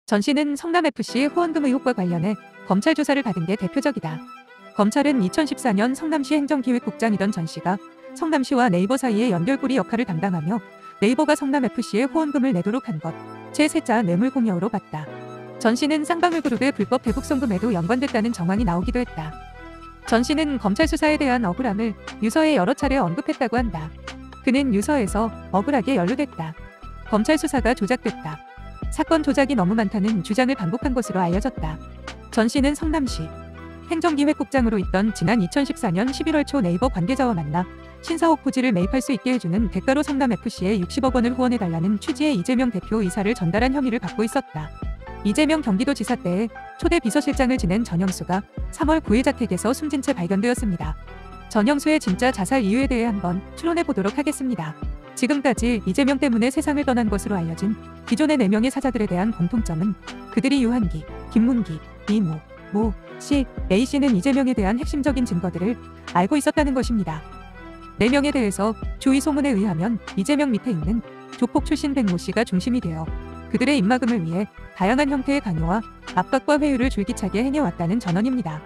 전 씨는 성남FC 후원금 의혹과 관련해 검찰 조사를 받은 게 대표적이다. 검찰은 2014년 성남시 행정기획국장이던 전 씨가 성남시와 네이버 사이의 연결고리 역할을 담당하며 네이버가 성남FC에 후원금을 내도록 한 것, 제3자 뇌물공여로 봤다. 전 씨는 쌍방울그룹의 불법 대북 송금에도 연관됐다는 정황이 나오기도 했다. 전 씨는 검찰 수사에 대한 억울함을 유서에 여러 차례 언급했다고 한다. 그는 유서에서 억울하게 연루됐다. 검찰 수사가 조작됐다. 사건 조작이 너무 많다는 주장을 반복한 것으로 알려졌다. 전 씨는 성남시 행정기획국장으로 있던 지난 2014년 11월 초 네이버 관계자와 만나 신사옥 부지를 매입할 수 있게 해주는 대가로 성남FC에 60억 원을 후원해달라는 취지의 이재명 대표 의사를 전달한 혐의를 받고 있었다. 이재명 경기도지사 때에 초대 비서실장을 지낸 전영수가 3월 9일 자택에서 숨진 채 발견되었습니다. 전영수의 진짜 자살 이유에 대해 한번 추론해보도록 하겠습니다. 지금까지 이재명 때문에 세상을 떠난 것으로 알려진 기존의 4명의 사자들에 대한 공통점은 그들이 유한기, 김문기, 이모, 모, 씨, A씨는 이재명에 대한 핵심적인 증거들을 알고 있었다는 것입니다. 4명에 대해서 주위 소문에 의하면 이재명 밑에 있는 조폭 출신 백모씨가 중심이 되어 그들의 입막음을 위해 다양한 형태의 강요와 압박과 회유를 줄기차게 행해왔다는 전언입니다.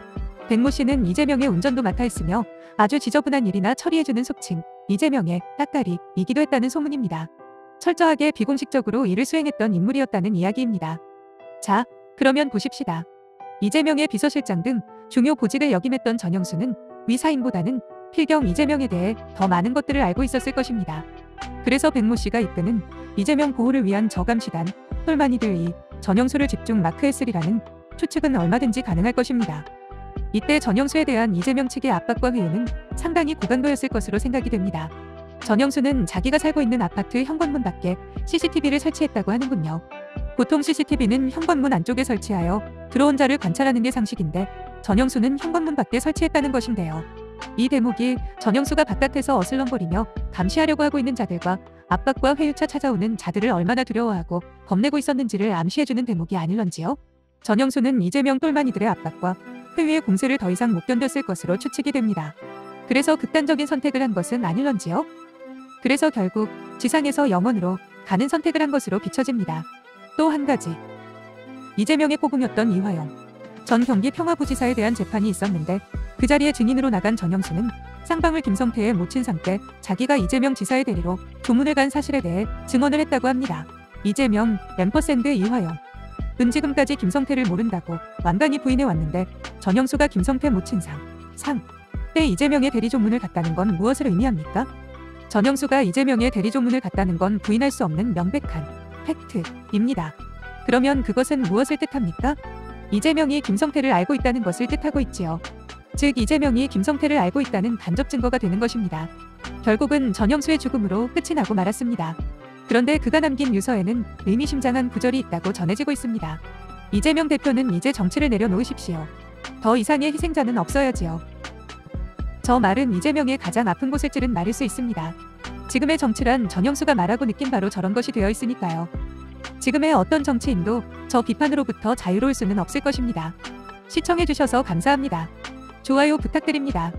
백모씨는 이재명의 운전도 맡아 했으며 아주 지저분한 일이나 처리해주는 속칭 이재명의 따까리이기도 했다는 소문입니다. 철저하게 비공식적으로 일을 수행했던 인물이었다는 이야기입니다. 자, 그러면 보십시다. 이재명의 비서실장 등 중요 보직을 역임했던 전영수는 위사인보다는 필경 이재명에 대해 더 많은 것들을 알고 있었을 것입니다. 그래서 백모씨가 이끄는 이재명 보호를 위한 저감시단 똘마니들이 전영수를 집중 마크했으리라는 추측은 얼마든지 가능할 것입니다. 이때 전영수에 대한 이재명 측의 압박과 회유는 상당히 고강도였을 것으로 생각이 됩니다. 전영수는 자기가 살고 있는 아파트 현관문 밖에 CCTV를 설치했다고 하는군요. 보통 CCTV는 현관문 안쪽에 설치하여 들어온 자를 관찰하는 게 상식인데 전영수는 현관문 밖에 설치했다는 것인데요. 이 대목이 전영수가 바깥에서 어슬렁거리며 감시하려고 하고 있는 자들과 압박과 회유차 찾아오는 자들을 얼마나 두려워하고 겁내고 있었는지를 암시해주는 대목이 아닐런지요. 전영수는 이재명 똘마니들의 압박과 회유의 공세를 더 이상 못 견뎠을 것으로 추측이 됩니다. 그래서 극단적인 선택을 한 것은 아닐런지요. 그래서 결국 지상에서 영원으로 가는 선택을 한 것으로 비춰집니다. 또 한 가지, 이재명의 꼬붕이었던 이화영 전 경기평화부지사에 대한 재판이 있었는데 그 자리에 증인으로 나간 전영수는 쌍방울 김성태의 모친상 때 자기가 이재명 지사의 대리로 조문을 간 사실에 대해 증언을 했다고 합니다. 이재명, 앰퍼샌드 이화영 지금까지 김성태를 모른다고 완강히 부인해왔는데 전영수가 김성태 모친상 때 이재명의 대리조문을 갔다는 건 무엇을 의미합니까? 전영수가 이재명의 대리조문을 갔다는 건 부인할 수 없는 명백한 팩트입니다. 그러면 그것은 무엇을 뜻합니까? 이재명이 김성태를 알고 있다는 것을 뜻하고 있지요. 즉 이재명이 김성태를 알고 있다는 간접 증거가 되는 것입니다. 결국은 전영수의 죽음으로 끝이 나고 말았습니다. 그런데 그가 남긴 유서에는 의미심장한 구절이 있다고 전해지고 있습니다. 이재명 대표는 이제 정치를 내려놓으십시오. 더 이상의 희생자는 없어야지요. 저 말은 이재명의 가장 아픈 곳을 찌른 말일 수 있습니다. 지금의 정치란 전영수가 말하고 느낀 바로 저런 것이 되어 있으니까요. 지금의 어떤 정치인도 저 비판으로부터 자유로울 수는 없을 것입니다. 시청해주셔서 감사합니다. 좋아요 부탁드립니다.